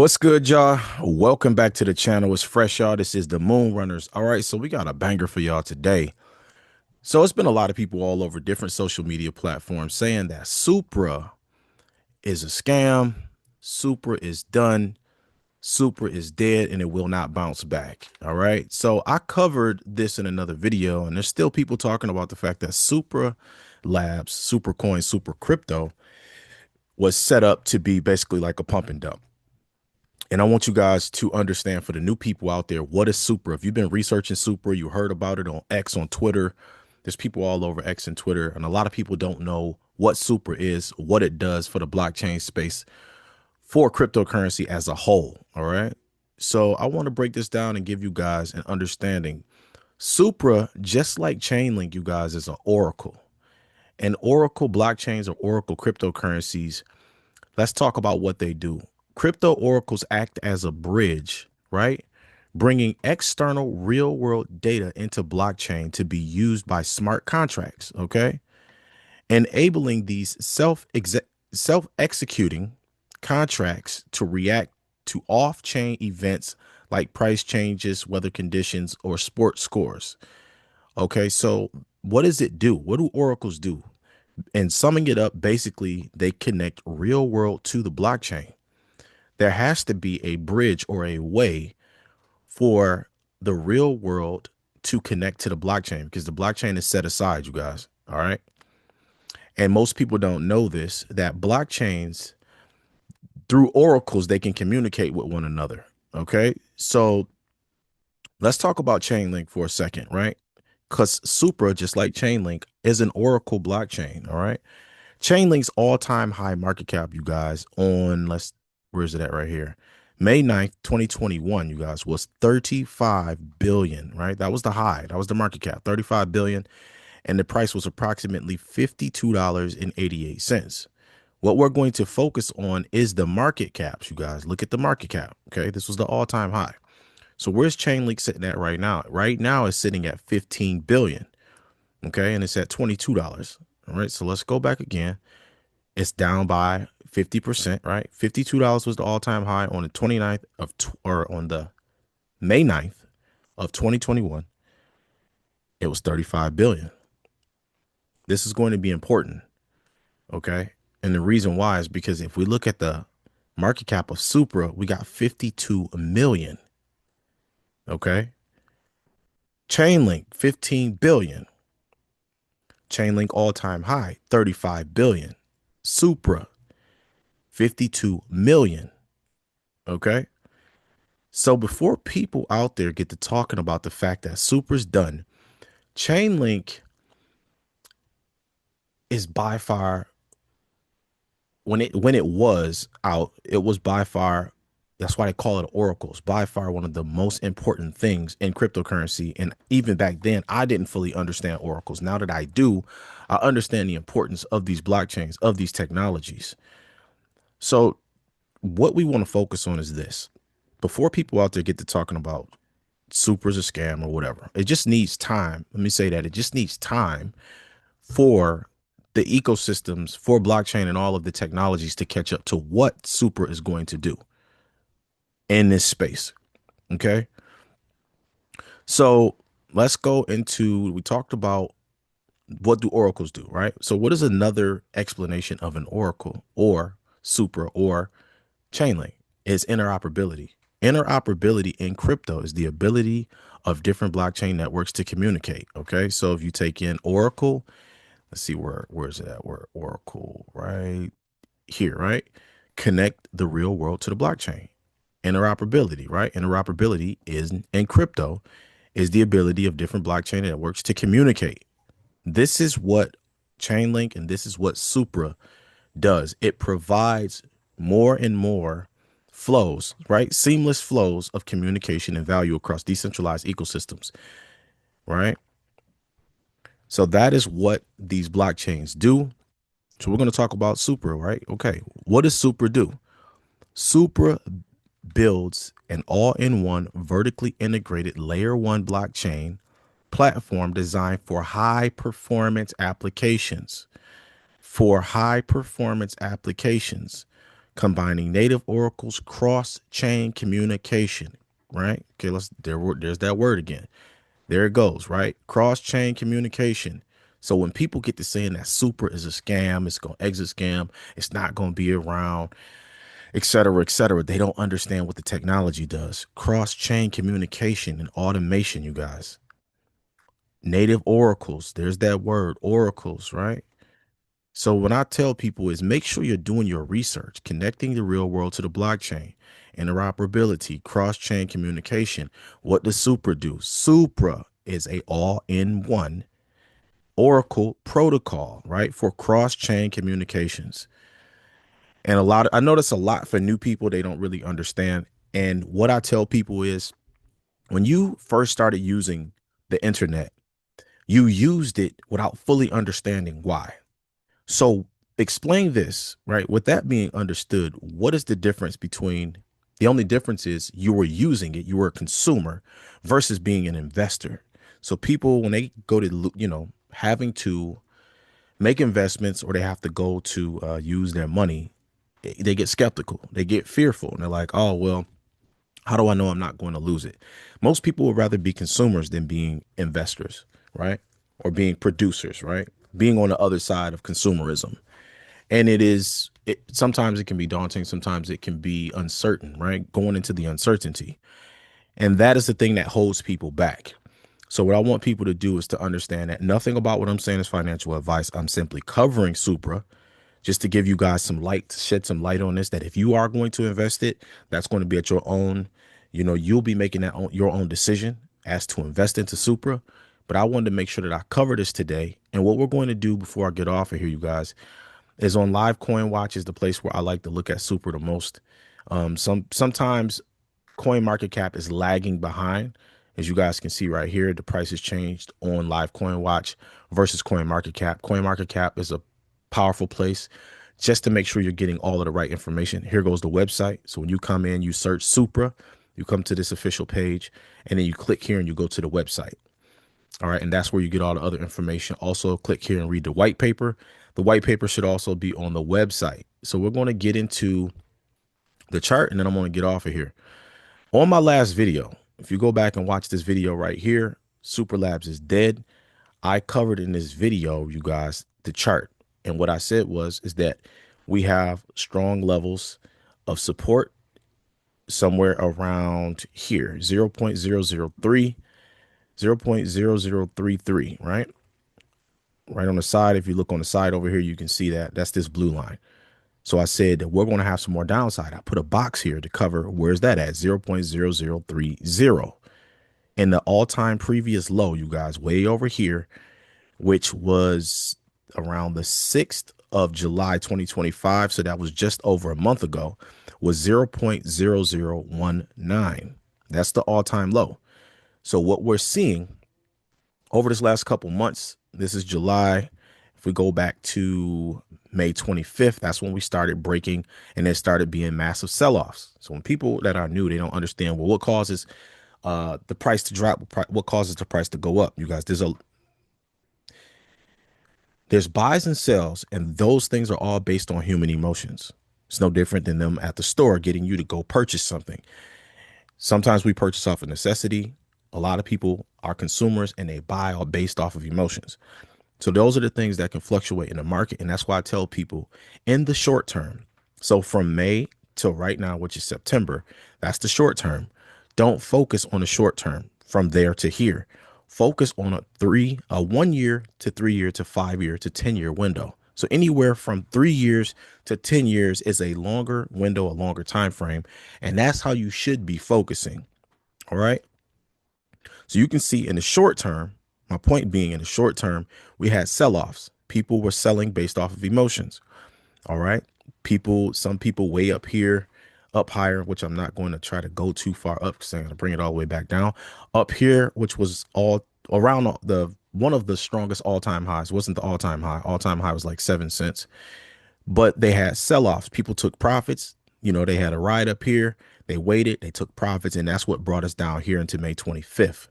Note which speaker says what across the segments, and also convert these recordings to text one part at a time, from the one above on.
Speaker 1: What's good, y'all? Welcome back to the channel. It's fresh, y'all. This is the Moon Runners. All right, so we got a banger for y'all today. So it's been a lot of people all over different social media platforms saying that Supra is a scam, Supra is done, Supra is dead, and it will not bounce back. All right, so I covered this in another video, and there's still people talking about the fact that Supra Labs, Super Coin, Super Crypto was set up to be basically like a pump and dump. And I want you guys to understand, for the new people out there, what is Supra? If you've been researching Supra, you heard about it on X, on Twitter. There's people all over X and Twitter, and a lot of people don't know what Supra is, what it does for the blockchain space, for cryptocurrency as a whole. All right. So I want to break this down and give you guys an understanding. Supra, just like Chainlink, you guys, is an oracle. And oracle blockchains or oracle cryptocurrencies, let's talk about what they do. Crypto oracles act as a bridge, right? Bringing external real world data into blockchain to be used by smart contracts, okay? Enabling these self executing contracts to react to off chain events like price changes, weather conditions, or sports scores. Okay, so what does it do? What do oracles do? And summing it up, basically, they connect real world to the blockchain. There has to be a bridge or a way for the real world to connect to the blockchain, because the blockchain is set aside, you guys. All right. And most people don't know this, that blockchains, through oracles, they can communicate with one another. Okay. So let's talk about Chainlink for a second, right? Because Supra, just like Chainlink, is an oracle blockchain. All right. Chainlink's all-time high market cap, you guys, on where is it at right here? May 9th, 2021, you guys, was 35 billion, right? That was the high. That was the market cap, 35 billion, and the price was approximately $52.88. What we're going to focus on is the market caps, you guys. Look at the market cap, okay? This was the all-time high. So where's Chainlink sitting at right now? Right now it's sitting at 15 billion, okay? And it's at $22. All right, so let's go back again. It's down by 50%, right? $52 was the all-time high on the 29th of, or on the May 9th of 2021. It was 35 billion. This is going to be important, okay? And the reason why is because if we look at the market cap of Supra, we got 52 million, okay? Chainlink, 15 billion. Chainlink all-time high, 35 billion. Supra, 52 million, okay? So before people out there get to talking about the fact that Supra's done, Chainlink is by far, when it was out, it was by far, that's why they call it oracles, by far one of the most important things in cryptocurrency. And even back then, I didn't fully understand oracles. Now that I do, I understand the importance of these blockchains, of these technologies. So what we want to focus on is this. Before people out there get to talking about Supra's a scam or whatever, it just needs time. Let me say that it just needs time for the ecosystems, for blockchain and all of the technologies to catch up to what Supra is going to do in this space. Okay. So let's go into, we talked about what do oracles do, right? So what is another explanation of an oracle or Supra or Chainlink? Is interoperability. Interoperability in crypto is the ability of different blockchain networks to communicate. Okay. So if you take in Oracle, let's see where's it at? Where Oracle right here, right? Connect the real world to the blockchain. Interoperability, right? Interoperability is in crypto is the ability of different blockchain networks to communicate. This is what Chainlink and this is what Supra does. It provides more and more flows, right? Seamless flows of communication and value across decentralized ecosystems, right? So that is what these blockchains do. So we're going to talk about Supra, right? Okay. What does Supra do? Supra builds an all-in-one vertically integrated layer one blockchain platform designed for high performance applications. For high performance applications, combining native oracles, cross-chain communication, right? Okay, there's that word again. There it goes, right? Cross-chain communication. So when people get to saying that Supra is a scam, it's going to exit scam, it's not going to be around, et cetera, they don't understand what the technology does. Cross-chain communication and automation, you guys. Native oracles, there's that word, oracles, right? So what I tell people is make sure you're doing your research, connecting the real world to the blockchain, interoperability, cross-chain communication. What does Supra do? Supra is a all-in-one Oracle protocol, right, for cross-chain communications. And I notice a lot for new people, they don't really understand. And what I tell people is when you first started using the internet, you used it without fully understanding why. So explain this, right? With that being understood, what is the difference between the only difference is you were using it, you were a consumer versus being an investor. So people, when they go to, having to make investments or they have to go to use their money, they get skeptical, they get fearful, and they're like, oh, well, how do I know I'm not going to lose it? Most people would rather be consumers than being investors, right? Or being producers, right? Being on the other side of consumerism. And sometimes it can be daunting, sometimes it can be uncertain, right? Going into the uncertainty. And that is the thing that holds people back. So what I want people to do is to understand that nothing about what I'm saying is financial advice. I'm simply covering Supra just to give you guys some light, to shed some light on this, that if you are going to invest it, that's going to be at your own, you'll be making your own decision as to invest into Supra. But I wanted to make sure that I cover this today. And what we're going to do before I get off of here, you guys, is on Live Coin Watch is the place where I like to look at Supra the most. Sometimes Coin Market Cap is lagging behind. As you guys can see right here, the price has changed on Live Coin Watch versus Coin Market Cap. Coin Market Cap is a powerful place just to make sure you're getting all of the right information. Here goes the website. So when you come in, you search Supra, you come to this official page, and then you click here and you go to the website. All right. And that's where you get all the other information. Also, click here and read the white paper. The white paper should also be on the website. So we're going to get into the chart and then I'm going to get off of here. On my last video, if you go back and watch this video right here, Super Labs is dead. I covered in this video, you guys, the chart. And what I said is that we have strong levels of support somewhere around here, 0.003, 0.0033, right? Right on the side. If you look on the side over here, you can see that that's this blue line. So I said that we're going to have some more downside. I put a box here to cover where's that at 0.0030 and the all-time previous low, you guys, way over here, which was around the 6th of July 2025. So that was just over a month ago, was 0.0019. That's the all-time low. So what we're seeing over this last couple months, this is July. If we go back to May 25th, that's when we started breaking and there started being massive sell-offs. So when people that are new, they don't understand, well, what causes the price to drop, what causes the price to go up? You guys, there's buys and sells, and those things are all based on human emotions. It's no different than them at the store getting you to go purchase something. Sometimes we purchase off of necessity. A lot of people are consumers and they buy all based off of emotions. So those are the things that can fluctuate in the market. And that's why I tell people in the short term. So from May till right now, which is September, that's the short term. Don't focus on the short term from there to here. Focus on a 1 year to 3 year to 5 year to 10-year window. So anywhere from 3 years to 10 years is a longer window, a longer time frame. And that's how you should be focusing. All right. So you can see in the short term, my point being in the short term, we had sell-offs. People were selling based off of emotions. All right. Some people way up here, up higher, which I'm not going to try to go too far up because I'm going to bring it all the way back down. Up here, which was all around one of the strongest all-time highs. Wasn't the all-time high. All-time high was like 7 cents. But they had sell-offs. People took profits. They had a ride up here. They waited. They took profits. And that's what brought us down here into May 25th.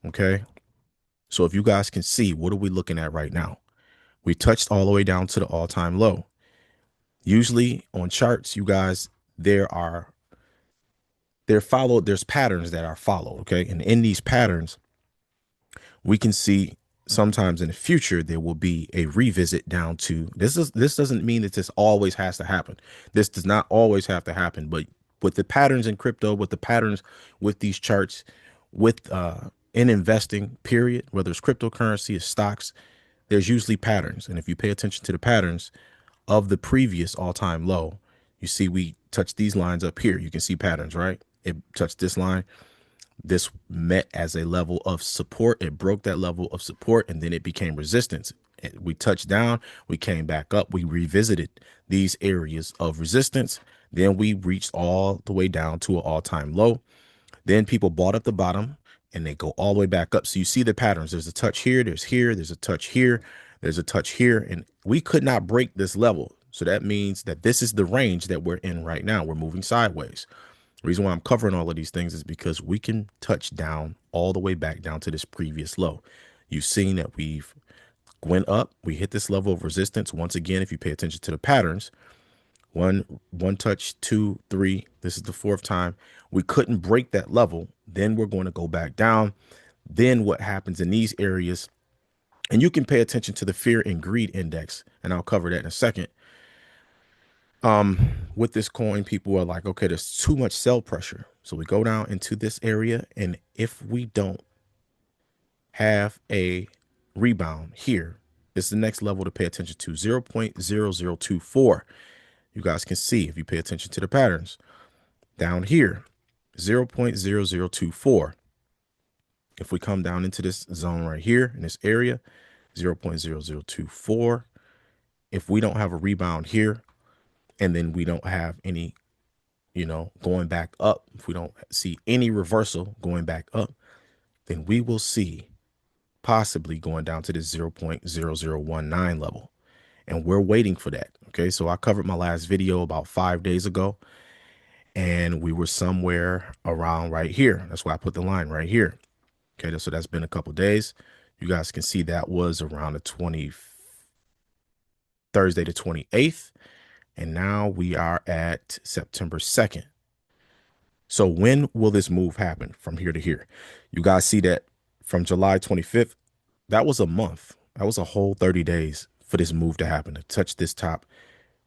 Speaker 1: Okay. So if you guys can see, what are we looking at right now? We touched all the way down to the all-time low. Usually on charts, you guys, there are there's patterns that are followed. Okay. And in these patterns, we can see sometimes in the future there will be a revisit down to this doesn't mean that this always has to happen. This does not always have to happen, but with the patterns in crypto, with the patterns with these charts, with in investing, period, whether it's cryptocurrency or stocks, there's usually patterns. And if you pay attention to the patterns of the previous all-time low, you see we touch these lines up here. You can see patterns, right? It touched this line. This met as a level of support. It broke that level of support, and then it became resistance. We touched down, we came back up, we revisited these areas of resistance. Then we reached all the way down to an all-time low. Then people bought at the bottom and they go all the way back up. So you see the patterns. There's a touch here, there's a touch here, there's a touch here, and we could not break this level. So that means that this is the range that we're in right now. We're moving sideways. The reason why I'm covering all of these things is because we can touch down all the way back down to this previous low. You've seen that we've went up, we hit this level of resistance. Once again, if you pay attention to the patterns, one touch, two, three, this is the fourth time. We couldn't break that level. Then we're going to go back down. Then what happens in these areas, and you can pay attention to the fear and greed index, and I'll cover that in a second. With this coin, people are like, okay, there's too much sell pressure. So we go down into this area, and if we don't have a rebound here, it's the next level to pay attention to, 0.0024. You guys can see if you pay attention to the patterns down here, 0.0024. If we come down into this zone right here in this area, 0.0024. If we don't have a rebound here, and then we don't have any, going back up, if we don't see any reversal going back up, then we will see possibly going down to this 0.0019 level. And we're waiting for that. Okay. So I covered my last video about 5 days ago, and we were somewhere around right here. That's why I put the line right here. Okay. So that's been a couple days. You guys can see that was around the Thursday the 28th. And now we are at September 2nd. So when will this move happen from here to here? You guys see that from July 25th, that was a month. That was a whole 30 days for this move to happen, to touch this top.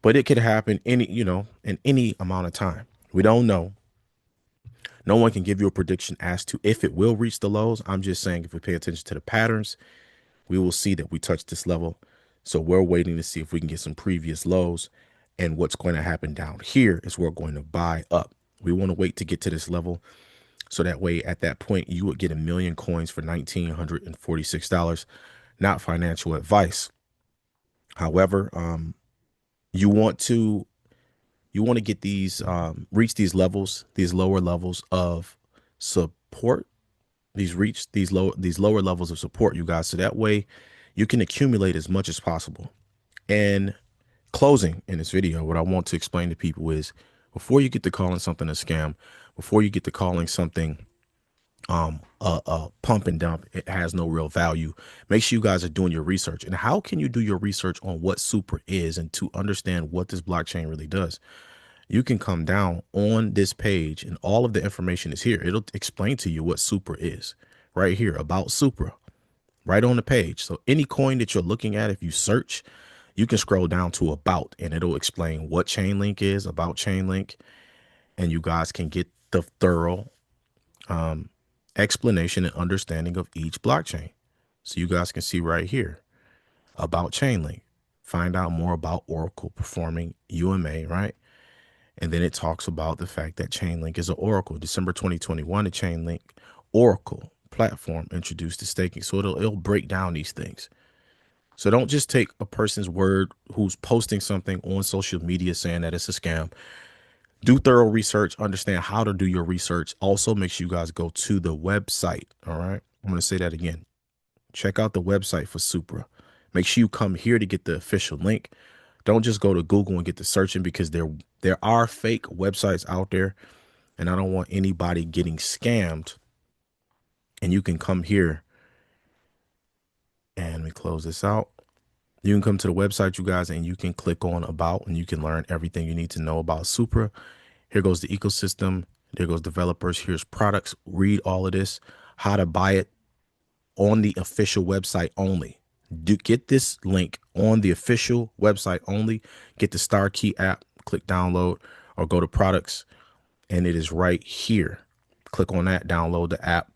Speaker 1: But it could happen in any amount of time. We don't know. No one can give you a prediction as to if it will reach the lows. I'm just saying, if we pay attention to the patterns, we will see that we touched this level. So we're waiting to see if we can get some previous lows. And what's going to happen down here is we're going to buy up. We want to wait to get to this level. So that way, at that point, you would get 1 million coins for $1,946. Not financial advice. However, you want to get these, reach these levels, these lower levels of support, these lower levels of support, you guys. So that way you can accumulate as much as possible. And closing in this video, what I want to explain to people is, before you get to calling something a scam, before you get to calling something a pump and dump, it has no real value, make sure you guys are doing your research. And how can you do your research on what Supra is and to understand what this blockchain really does? You can come down on this page and all of the information is here. It'll explain to you what Supra is right here, about Supra, right on the page. So any coin that you're looking at, if you search, you can scroll down to about, and it'll explain what Chainlink is, about Chainlink, and you guys can get the thorough explanation and understanding of each blockchain. So you guys can see right here, about Chainlink, find out more about Oracle performing UMA, right? And then it talks about the fact that Chainlink is an Oracle. December 2021, the Chainlink Oracle platform introduced the staking. So it'll break down these things. So don't just take a person's word who's posting something on social media saying that it's a scam. Do thorough research, understand how to do your research. Also, make sure you guys go to the website. All right. I'm going to say that again. Check out the website for Supra. Make sure you come here to get the official link. Don't just go to Google and get to searching, because there are fake websites out there, and I don't want anybody getting scammed. And you can come here, and we close this out. You can come to the website, you guys, and you can click on about, and you can learn everything you need to know about Supra. Here goes the ecosystem. There goes developers. Here's products. Read all of this, how to buy it on the official website only. Do get this link on the official website only. Get the Star Key app, click download, or go to products, and it is right here. Click on that, download the app.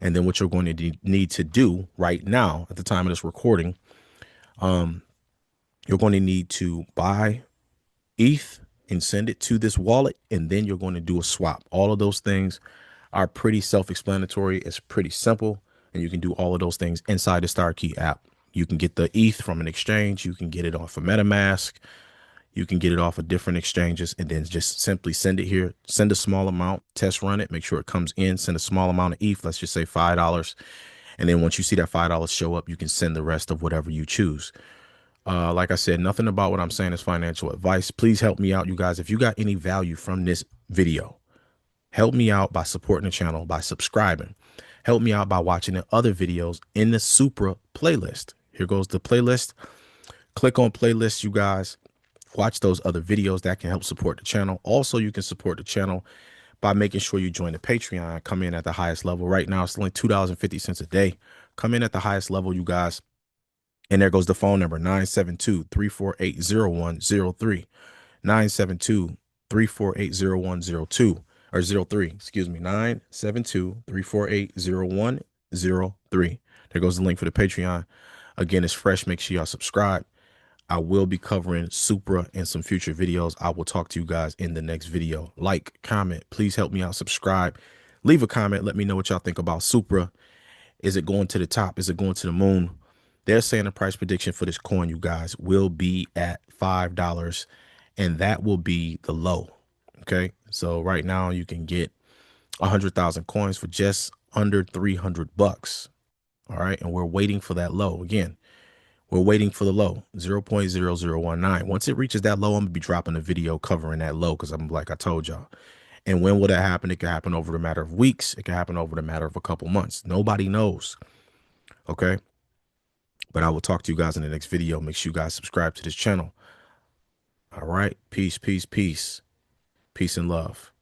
Speaker 1: And then what you're going to need to do right now at the time of this recording, you're going to need to buy ETH and send it to this wallet, and then you're going to do a swap. All of those things are pretty self-explanatory. It's pretty simple, and you can do all of those things inside the Star Key app. You can get the ETH from an exchange. You can get it off of MetaMask. You can get it off of different exchanges, and then just simply send it here. Send a small amount, test run it, make sure it comes in. Send a small amount of ETH. Let's just say $5. And then once you see that $5 show up, you can send the rest of whatever you choose. Like I said, nothing about what I'm saying is financial advice. Please help me out, you guys. If you got any value from this video, help me out by supporting the channel, by subscribing. Help me out by watching the other videos in the Supra playlist. Here goes the playlist. Click on playlist, you guys. Watch those other videos that can help support the channel. Also, you can support the channel by making sure you join the Patreon. Come in at the highest level. Right now, it's only $2.50 a day. Come in at the highest level, you guys. And there goes the phone number, 972-348-0103. 972-348-0102 or 03, excuse me, 972-348-0103. There goes the link for the Patreon. Again, it's fresh. Make sure y'all subscribe. I will be covering Supra in some future videos. I will talk to you guys in the next video. Like, comment, please help me out, subscribe, leave a comment. Let me know what y'all think about Supra. Is it going to the top? Is it going to the moon? They're saying the price prediction for this coin, you guys, will be at $5, and that will be the low. Okay, so right now you can get 100,000 coins for just under $300. All right, and we're waiting for that low. Again, we're waiting for the low, 0.0019. Once it reaches that low, I'm gonna be dropping a video covering that low, because I'm like I told y'all. And when will that happen? It can happen over a matter of weeks. It can happen over the matter of a couple months. Nobody knows. Okay. But I will talk to you guys in the next video. Make sure you guys subscribe to this channel. All right. Peace, peace, peace. Peace and love.